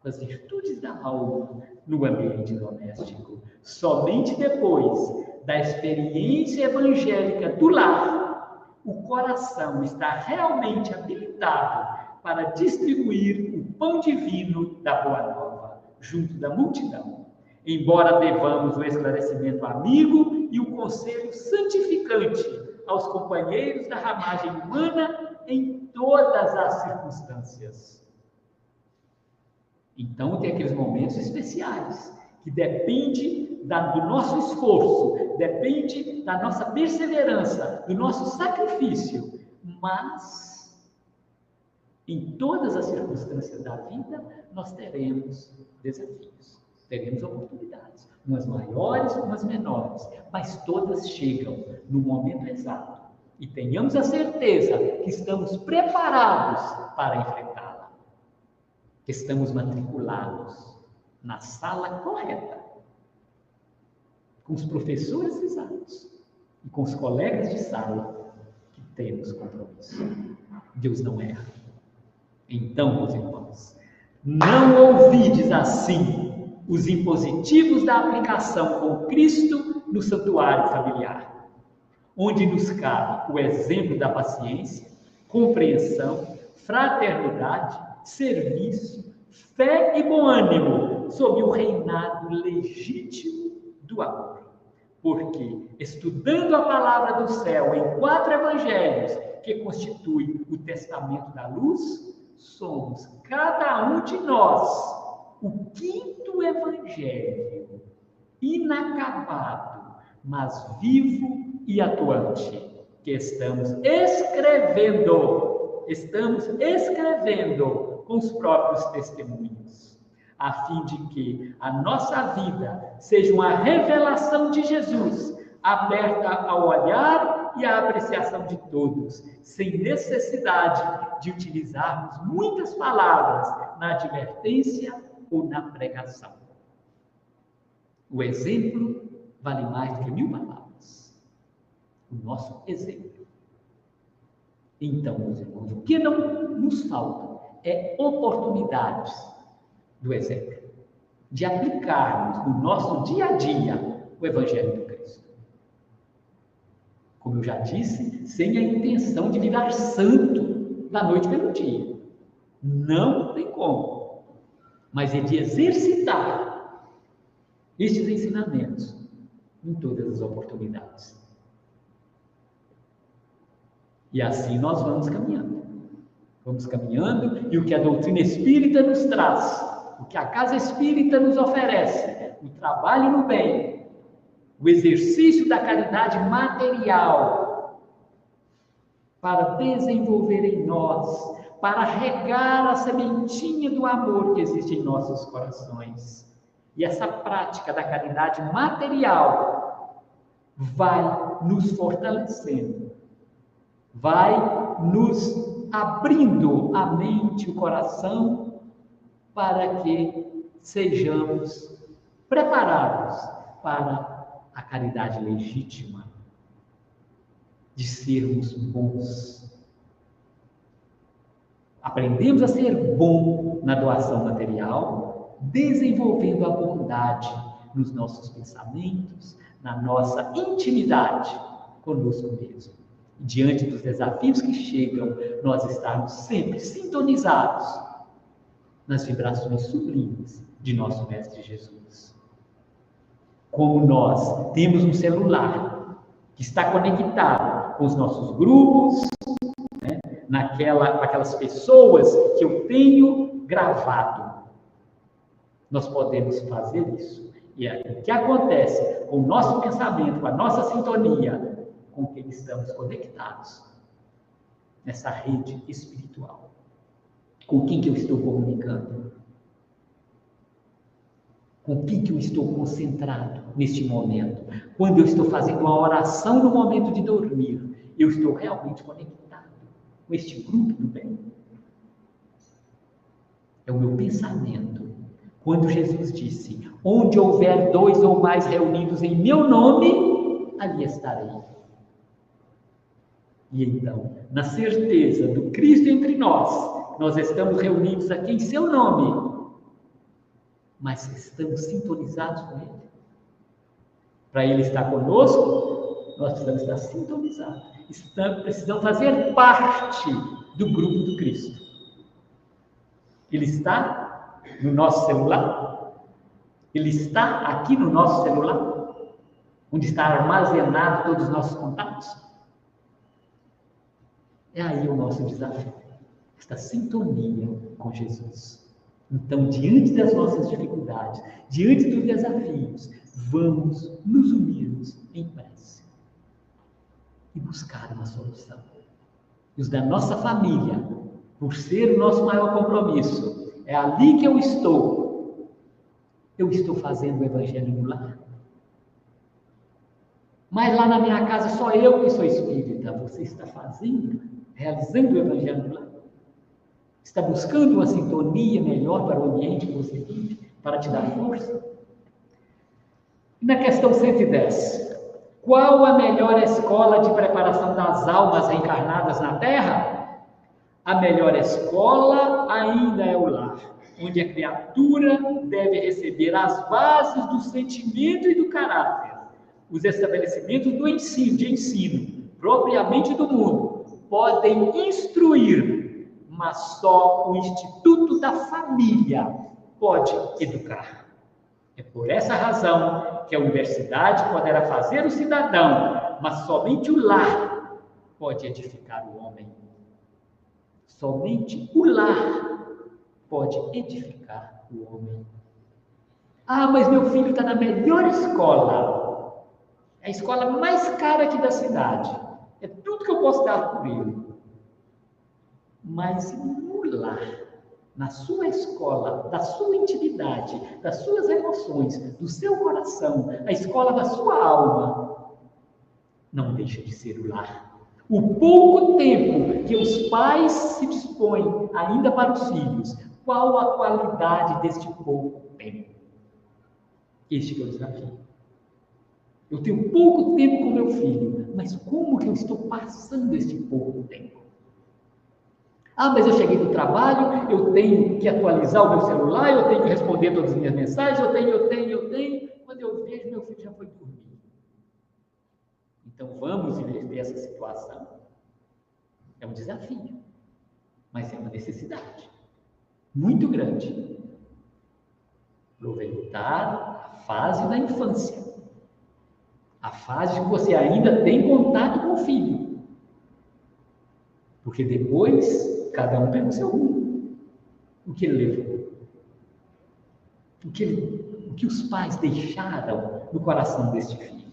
com as virtudes da alma no ambiente doméstico. Somente depois da experiência evangélica do lar, o coração está realmente habilitado para distribuir o pão divino da Boa Nova, junto da multidão. Embora devamos o esclarecimento amigo e o conselho santificante aos companheiros da ramagem humana em todas as circunstâncias. Então, tem aqueles momentos especiais, que depende do nosso esforço, depende da nossa perseverança, do nosso sacrifício, mas em todas as circunstâncias da vida, nós teremos desafios. Teremos oportunidades. Umas maiores, umas menores, mas todas chegam no momento exato. E tenhamos a certeza que estamos preparados para enfrentá-la. Que estamos matriculados na sala correta, com os professores exatos e com os colegas de sala que temos compromisso. Deus não erra. Então, meus irmãos, não ouvides assim os impositivos da aplicação com Cristo no santuário familiar, onde nos cabe o exemplo da paciência, compreensão, fraternidade, serviço, fé e bom ânimo, sob o reinado legítimo do amor. Porque, estudando a palavra do céu em 4 evangelhos, que constituem o testamento da luz, somos, cada um de nós, o 5º evangelho, inacabado, mas vivo e atuante, que estamos escrevendo com os próprios testemunhos, a fim de que a nossa vida seja uma revelação de Jesus, aberta ao olhar e à apreciação de todos, sem necessidade de utilizarmos muitas palavras na advertência ou na pregação. O exemplo vale mais do que 1000 palavras. O nosso exemplo. Então, meus irmãos, o que não nos falta é oportunidades do exemplo, de aplicarmos no nosso dia a dia o Evangelho do Cristo. Como eu já disse, sem a intenção de virar santo da noite pelo dia. Não tem como. Mas é de exercitar estes ensinamentos em todas as oportunidades. E assim nós vamos caminhando. Vamos caminhando e o que a doutrina espírita nos traz, o que a casa espírita nos oferece, o trabalho no bem, o exercício da caridade material, para desenvolver em nós, para regar a sementinha do amor que existe em nossos corações. E essa prática da caridade material vai nos fortalecendo, vai nos abrindo a mente, o coração, para que sejamos preparados para a caridade legítima, de sermos bons. Aprendemos a ser bom na doação material, desenvolvendo a bondade nos nossos pensamentos, na nossa intimidade conosco mesmo. Diante dos desafios que chegam, nós estarmos sempre sintonizados nas vibrações sublimes de nosso Mestre Jesus. Como nós temos um celular que está conectado com os nossos grupos, aquelas pessoas que eu tenho gravado. Nós podemos fazer isso. E o que acontece com o nosso pensamento, com a nossa sintonia, com quem estamos conectados nessa rede espiritual? Com quem que eu estou comunicando? Com quem que eu estou concentrado neste momento? Quando eu estou fazendo uma oração no momento de dormir, eu estou realmente conectado com este grupo do bem? É o meu pensamento. Quando Jesus disse, onde houver 2 ou mais reunidos em meu nome, ali estarei. E então, na certeza do Cristo entre nós estamos reunidos aqui em seu nome, mas estamos sintonizados com Ele. Para Ele estar conosco, nós precisamos estar sintonizados. Precisamos fazer parte do grupo do Cristo. Ele está no nosso celular? Ele está aqui no nosso celular? Onde está armazenado todos os nossos contatos? É aí o nosso desafio. Esta sintonia com Jesus. Então, diante das nossas dificuldades, diante dos desafios, vamos nos unirmos em prece e buscar uma solução. E os da nossa família, por ser o nosso maior compromisso, é ali que eu estou. Eu estou fazendo o evangelho no lar? Mas lá na minha casa só eu que sou espírita. Você está fazendo, realizando o evangelho no lar? Está buscando uma sintonia melhor para o ambiente que você vive, para te dar força? E na questão 110, qual a melhor escola de preparação das almas reencarnadas na Terra? A melhor escola ainda é o lar, onde a criatura deve receber as bases do sentimento e do caráter, os estabelecimentos do ensino, de ensino, propriamente do mundo, podem instruir, mas só o Instituto da Família pode educar. É por essa razão que a universidade poderá fazer o cidadão, mas somente o lar pode edificar o homem. Somente o lar pode edificar o homem. Ah, mas meu filho está na melhor escola. É a escola mais cara aqui da cidade. É tudo que eu posso dar por ele. Mas no lar, na sua escola, da sua intimidade, das suas emoções, do seu coração, a escola da sua alma, não deixa de ser o lar. O pouco tempo que os pais se dispõem ainda para os filhos, qual a qualidade deste pouco tempo? Este é o desafio. Eu tenho pouco tempo com meu filho, mas como que eu estou passando este pouco tempo? Ah, mas eu cheguei do trabalho, eu tenho que atualizar o meu celular, eu tenho que responder todas as minhas mensagens, eu tenho. Quando eu vejo, meu filho já foi dormir. Então vamos inverter essa situação. É um desafio, mas é uma necessidade muito grande. Aproveitar a fase da infância, a fase que você ainda tem contato com o filho, porque depois cada um pega o seu rumo. O que ele levou, o que os pais deixaram no coração deste filho.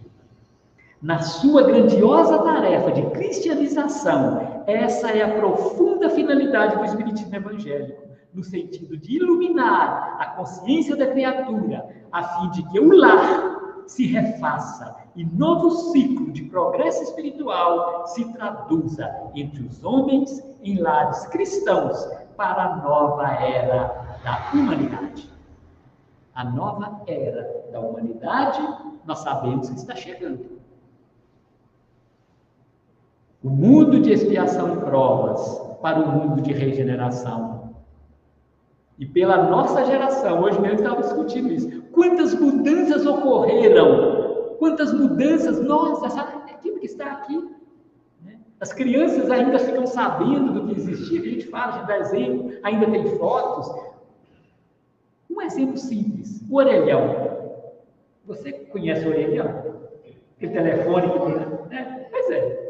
Na sua grandiosa tarefa de cristianização, essa é a profunda finalidade do Espiritismo evangélico, no sentido de iluminar a consciência da criatura, a fim de que o lar se refaça e novo ciclo de progresso espiritual se traduza entre os homens em lares cristãos para a nova era da humanidade. A nova era da humanidade, nós sabemos que está chegando. O mundo de expiação e provas para o mundo de regeneração. E pela nossa geração, hoje mesmo estava discutindo isso. Quantas mudanças ocorreram? Quantas mudanças? Nossa, essa equipe que está aqui. Né? As crianças ainda ficam sabendo do que existia, que a gente fala, a gente dá exemplo, ainda tem fotos. Um exemplo simples, o orelhão. Você conhece o orelhão? Aquele telefone que tem, né? Pois é.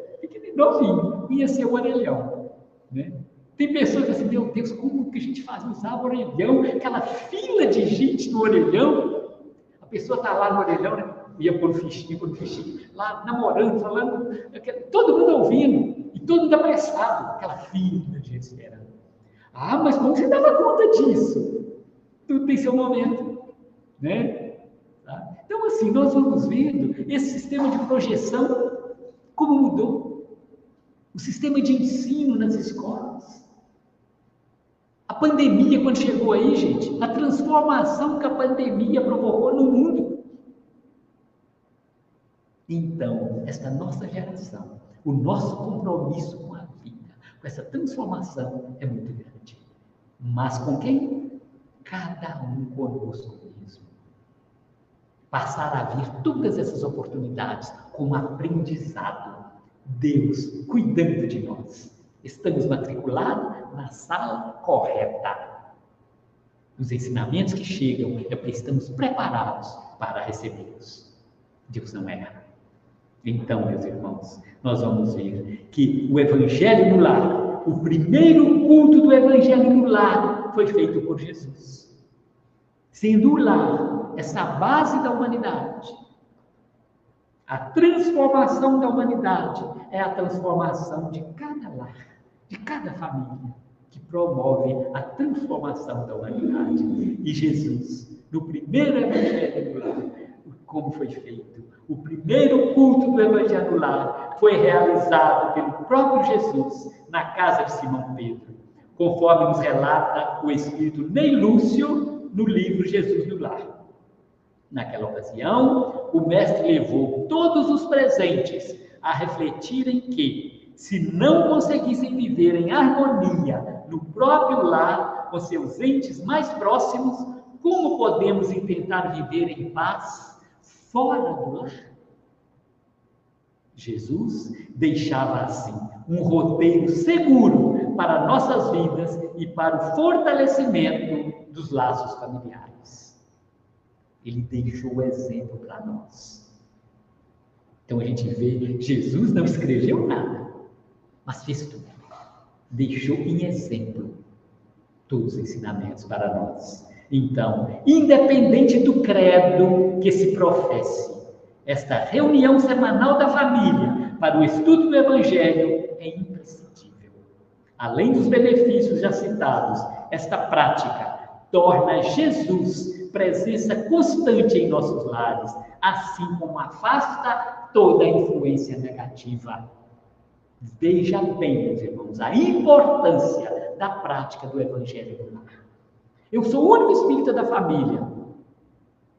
Novinho, ia ser o orelhão, né? Tem pessoas que assim, meu Deus, como que a gente usava o orelhão, aquela fila de gente no orelhão, a pessoa está lá no orelhão, né? Ia pôr o fichinho, lá namorando, falando, todo mundo ouvindo, e todo mundo apressado, aquela fila de gente esperando. Ah, mas como você dava conta disso? Tudo tem seu momento, né? Tá? Então assim, nós vamos vendo esse sistema de projeção, como mudou. O sistema de ensino nas escolas. A pandemia, quando chegou aí, gente, a transformação que a pandemia provocou no mundo. Então, esta nossa geração, o nosso compromisso com a vida, com essa transformação é muito grande. Mas com quem? Cada um conosco mesmo. Passar a ver todas essas oportunidades como aprendizado. Deus cuidando de nós. Estamos matriculados na sala correta. Os ensinamentos que chegam é porque estamos preparados para recebê-los. Deus não erra. Então, meus irmãos, nós vamos ver que o Evangelho no lar, o primeiro culto do Evangelho no lar, foi feito por Jesus. Sendo o lar essa base da humanidade, a transformação da humanidade é a transformação de cada lar, de cada família, que promove a transformação da humanidade. E Jesus no primeiro evangelho no lar, como foi feito. O primeiro culto do evangelho no lar foi realizado pelo próprio Jesus na casa de Simão Pedro, conforme nos relata o espírito Ney Lúcio no livro Jesus no Lar. Naquela ocasião, o mestre levou todos os presentes a refletirem que, se não conseguissem viver em harmonia no próprio lar com seus entes mais próximos, como podemos intentar viver em paz fora do lar? Jesus deixava assim um roteiro seguro para nossas vidas e para o fortalecimento dos laços familiares. Ele deixou o exemplo para nós. Então a gente vê, Jesus não escreveu nada, mas fez tudo. Deixou em exemplo todos os ensinamentos para nós. Então, independente do credo que se professe, esta reunião semanal da família para o estudo do Evangelho é imprescindível. Além dos benefícios já citados, esta prática torna Jesus presença constante em nossos lares, assim como afasta toda a influência negativa. Veja bem, meus irmãos, a importância da prática do Evangelho no lar. Eu sou o único espírita da família,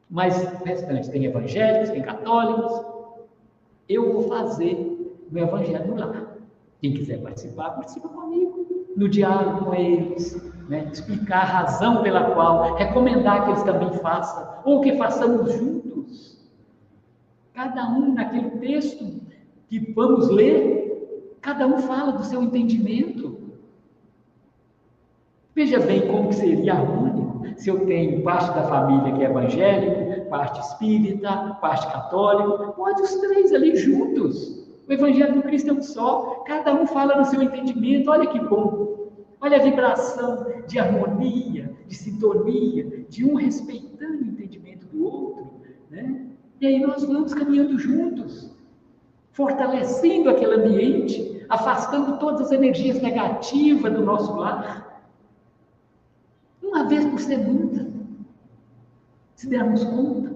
mas o restante tem evangélicos, tem católicos. Eu vou fazer o Evangelho no lar. Quem quiser participar, participa comigo, no diálogo com eles, né? Explicar a razão pela qual, recomendar que eles também façam, ou que façamos juntos. Cada um naquele texto que vamos ler, cada um fala do seu entendimento. Veja bem como que seria harmônico se eu tenho parte da família que é evangélico, parte espírita, parte católico, pode os três ali juntos. O Evangelho do Cristo é um só, cada um fala no seu entendimento, olha que bom. Olha a vibração de harmonia, de sintonia, de um respeitando o entendimento do outro, né? E aí nós vamos caminhando juntos, fortalecendo aquele ambiente, afastando todas as energias negativas do nosso lar. Uma vez por semana, se dermos conta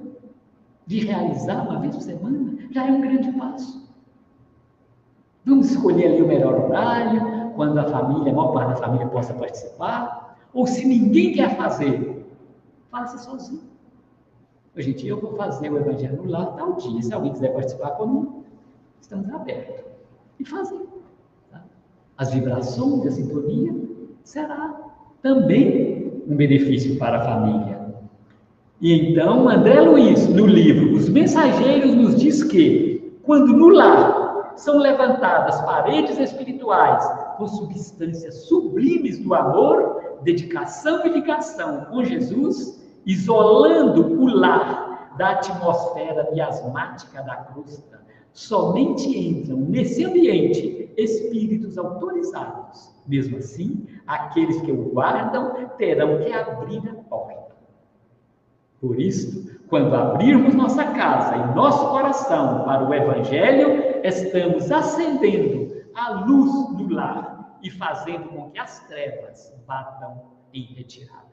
de realizar uma vez por semana, já é um grande passo. Vamos escolher ali o melhor horário, quando a família, a maior parte da família possa participar, ou se ninguém quer fazer, faça sozinho. Gente, eu vou fazer o Evangelho no lar tal dia, se alguém quiser participar comigo, estamos abertos. E fazer. Tá? As vibrações, a sintonia, será também um benefício para a família. E então, André Luiz, no livro Os Mensageiros, nos diz que, quando no lar são levantadas paredes espirituais com substâncias sublimes do amor, dedicação e ligação com Jesus, isolando o lar da atmosfera miasmática da crosta, somente entram nesse ambiente espíritos autorizados. Mesmo assim, aqueles que o guardam terão que abrir a porta. Por isso, quando abrirmos nossa casa e nosso coração para o Evangelho, estamos acendendo a luz no lar e fazendo com que as trevas batam em retirada.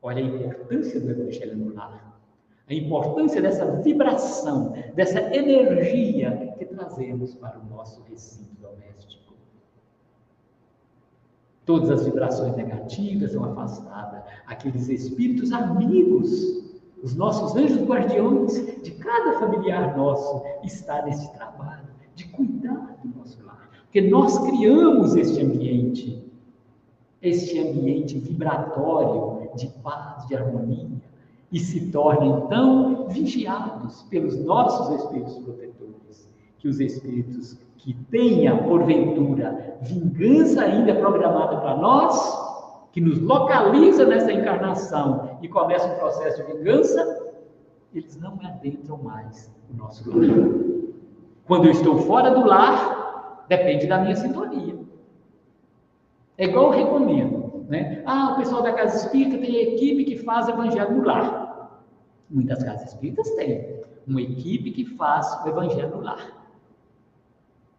Olha a importância do Evangelho no lar. A importância dessa vibração, dessa energia que trazemos para o nosso recinto doméstico. Todas as vibrações negativas são afastadas. Aqueles espíritos amigos, os nossos anjos guardiões de cada familiar nosso, está nesse trabalho de cuidar do nosso lar. Porque nós criamos este ambiente vibratório de paz, de harmonia, e se tornam, então, vigiados pelos nossos espíritos protetores, que os espíritos que tenha, porventura, vingança ainda programada para nós, que nos localiza nessa encarnação e começa um processo de vingança, eles não adentram mais o nosso lar. Quando eu estou fora do lar, depende da minha sintonia. É igual eu recomendo, né? O pessoal da casa espírita tem equipe que faz evangelho no lar. Muitas casas espíritas têm uma equipe que faz o evangelho no lar.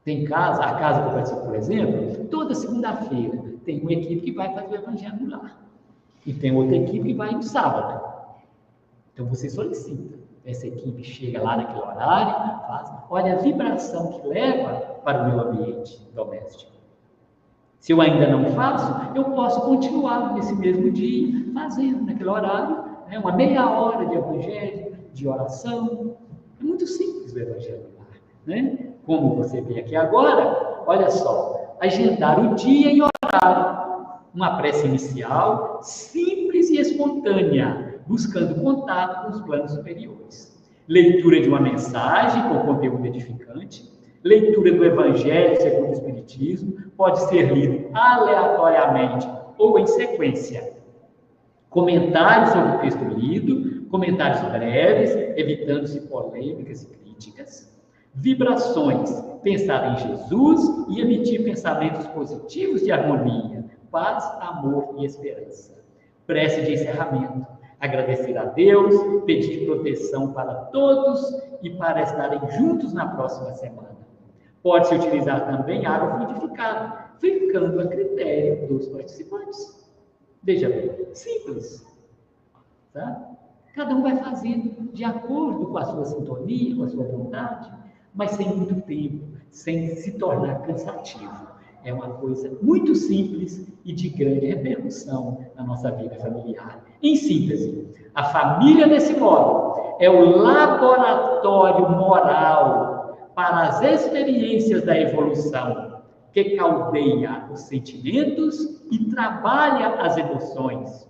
Tem casa, a casa que eu participo, por exemplo, toda segunda-feira tem uma equipe que vai fazer o Evangelho no lar. E tem outra equipe que vai no sábado. Então você solicita. Essa equipe chega lá naquele horário, faz, olha a vibração que leva para o meu ambiente doméstico. Se eu ainda não faço, eu posso continuar nesse mesmo dia, fazendo naquele horário, né, uma meia hora de evangelho, de oração. É muito simples o evangelho, né? Como você vê aqui agora, olha só, agendar o dia e horário, uma prece inicial, simples e espontânea, buscando contato com os planos superiores. Leitura de uma mensagem com conteúdo edificante, leitura do Evangelho segundo o Espiritismo, pode ser lido aleatoriamente ou em sequência. Comentários sobre o texto lido, comentários breves, evitando-se polêmicas e críticas. Vibrações, pensar em Jesus e emitir pensamentos positivos de harmonia, paz, amor e esperança. Prece de encerramento, agradecer a Deus, pedir proteção para todos e para estarem juntos na próxima semana. Pode-se utilizar também água fluidificada, ficando a critério dos participantes. Veja bem, simples. Tá? Cada um vai fazendo de acordo com a sua sintonia, com a sua vontade, mas sem muito tempo, sem se tornar cansativo. É uma coisa muito simples e de grande repercussão na nossa vida familiar. Em síntese, a família, desse modo, é o laboratório moral para as experiências da evolução, que caldeia os sentimentos e trabalha as emoções,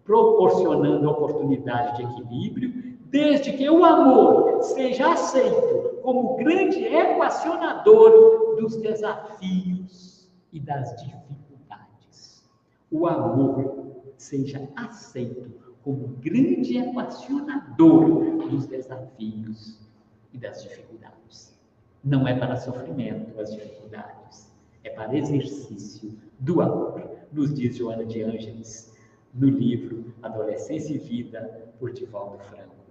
proporcionando oportunidade de equilíbrio, desde que o amor seja aceito como grande equacionador dos desafios e das dificuldades. O amor seja aceito como grande equacionador dos desafios e das dificuldades. Não é para sofrimento as dificuldades, é para exercício do amor, nos diz Joana de Ângeles, no livro Adolescência e Vida, por Divaldo Franco.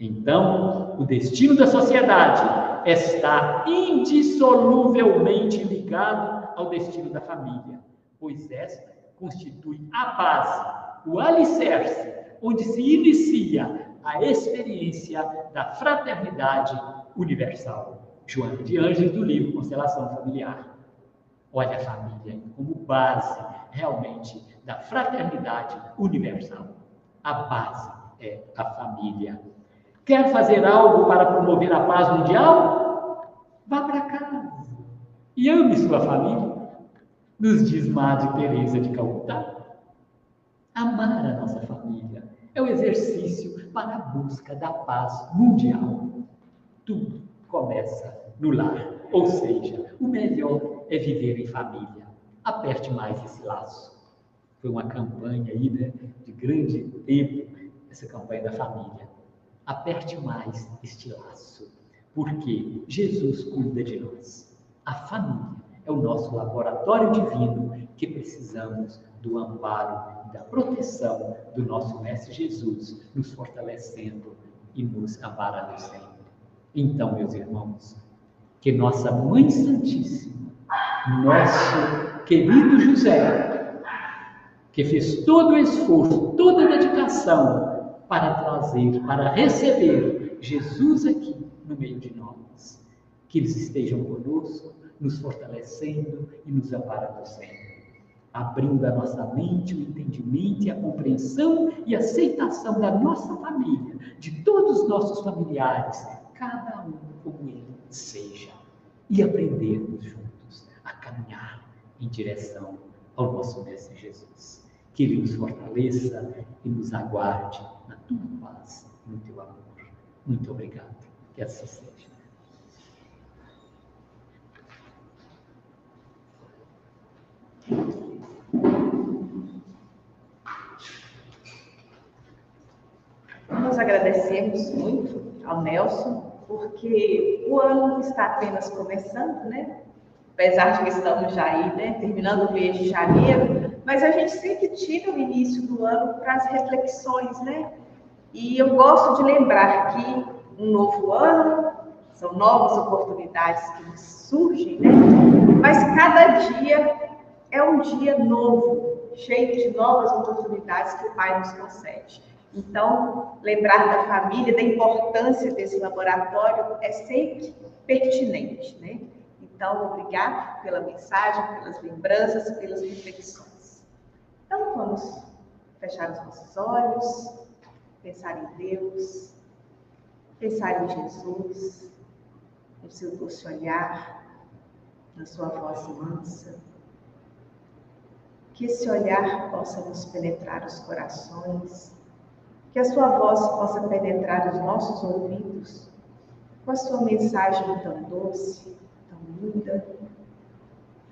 Então, o destino da sociedade está indissoluvelmente ligado ao destino da família, pois esta constitui a base, o alicerce, onde se inicia a experiência da fraternidade universal. Joana de Ângeles, do livro Constelação Familiar. Olha a família como base, realmente, da fraternidade universal. A base é a família. Quer fazer algo para promover a paz mundial? Vá para casa e ame sua família, nos diz Madre Teresa de Calcutá. Amar a nossa família é o exercício para a busca da paz mundial. Tudo começa no lar, ou seja, o melhor é viver em família. Aperte mais esse laço. Foi uma campanha aí, né, de grande tempo, essa campanha da família. Aperte mais este laço, porque Jesus cuida de nós. A família é o nosso laboratório divino que precisamos do amparo e da proteção do nosso Mestre Jesus, nos fortalecendo e nos amparando sempre. Então, meus irmãos, que nossa Mãe Santíssima, nosso querido José, que fez todo o esforço, toda a dedicação para trazer, para receber Jesus aqui no meio de nós, que eles estejam conosco, nos fortalecendo e nos amparando sempre, abrindo a nossa mente, o entendimento e a compreensão e aceitação da nossa família, de todos os nossos familiares, cada um como ele seja, e aprendermos juntos a caminhar em direção ao nosso Mestre Jesus. Que ele nos fortaleça e nos aguarde na tua paz e no teu amor. Muito obrigado. Que assim seja. Nós agradecemos muito ao Nelson, porque o ano está apenas começando, né? Apesar de que estamos já aí, né? Terminando o mês de janeiro, mas a gente sempre tira o início do ano para as reflexões, né? E eu gosto de lembrar que um novo ano, são novas oportunidades que surgem, né? Mas cada dia é um dia novo, cheio de novas oportunidades que o Pai nos concede. Então, lembrar da família, da importância desse laboratório é sempre pertinente, né? Então, obrigado pela mensagem, pelas lembranças, pelas reflexões. Então, vamos fechar os nossos olhos, pensar em Deus, pensar em Jesus, no seu doce olhar, na sua voz mansa. Que esse olhar possa nos penetrar os corações, que a sua voz possa penetrar os nossos ouvidos, com a sua mensagem tão doce, tão linda,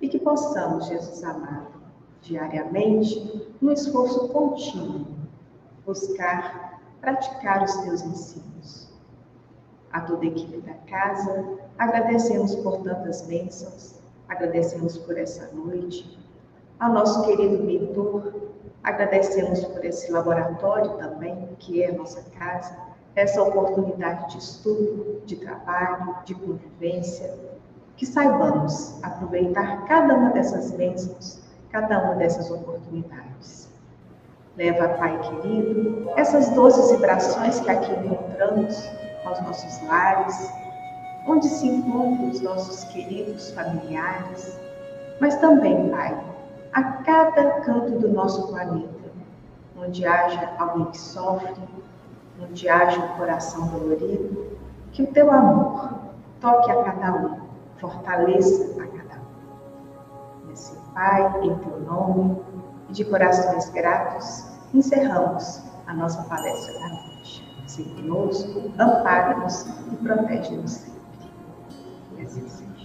e que possamos, Jesus amado, diariamente, num esforço contínuo, buscar praticar os teus ensinos. A toda a equipe da casa, agradecemos por tantas bênçãos, agradecemos por essa noite. Ao nosso querido mentor, agradecemos por esse laboratório também, que é a nossa casa, essa oportunidade de estudo, de trabalho, de convivência, que saibamos aproveitar cada uma dessas bênçãos, cada uma dessas oportunidades. Leva, Pai querido, essas doces vibrações que aqui encontramos aos nossos lares, onde se encontram os nossos queridos familiares, mas também, Pai, a cada canto do nosso planeta, onde haja alguém que sofre, onde haja um coração dolorido, que o teu amor toque a cada um, fortaleça a cada um. E assim, Pai, em teu nome e de corações gratos, encerramos a nossa palestra da noite. Se conosco, ampara-nos e protege-nos sempre. E assim seja.